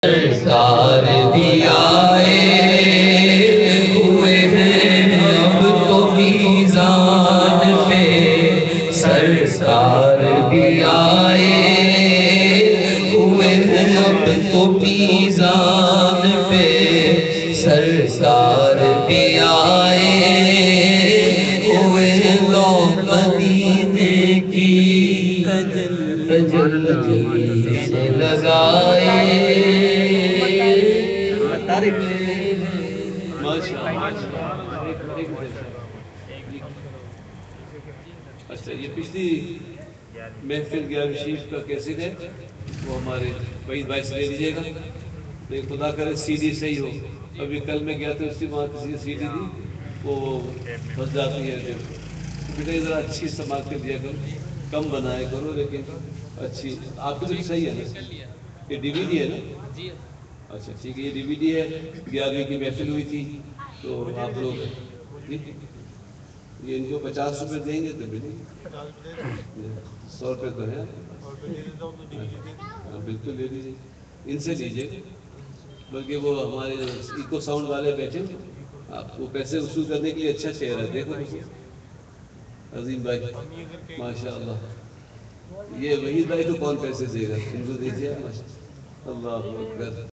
سرکار بھی آئے ہوئے ہیں اب تو میزان پہ، سرکار بھی آئے ہوئے ہیں اب تو میزان پہ، سرکار بھی آئے ہوئے ہیں لو مدینے کی تجلی سے لگائے۔ اچھا، یہ پچھلی محفل گیارہویں شریف کا کیسٹ ہے، وہ ہمارے وحید بھائی سے لے لیجیے گا۔ لیکن خدا کرے سی ڈی صحیح ہو۔ ابھی کل میں گیا تھا، اس کی وہاں کسی سی ڈی تھی وہ پھنس جاتی ہے، بیٹا ذرا اچھی استعمال کر دیا کرو، کم بنایا کرو لیکن اچھی۔ آپ کی تو صحیح ہے نا، یہ ڈی وی ڈی ہے نا؟ اچھا ٹھیک ہے، یہ ڈی وی ڈی ہے۔ گیارہویں کی محفل ہوئی تھی تو آپ لوگ یہ ان کو 50 روپے دیں گے تو ملیں گے، 100 روپے تو ہے، بالکل لے لیجیے، ان سے لیجیے۔ بلکہ وہ ہمارے ایکو ساؤنڈ والے بیٹھے، آپ کو پیسے وصول کرنے کے لیے اچھا چہرہ دیکھو عظیم بھائی، ماشاء اللہ۔ یہ وحید بھائی کو کون پیسے دے گا، ان کو دیجیے۔ اللہ اکبر۔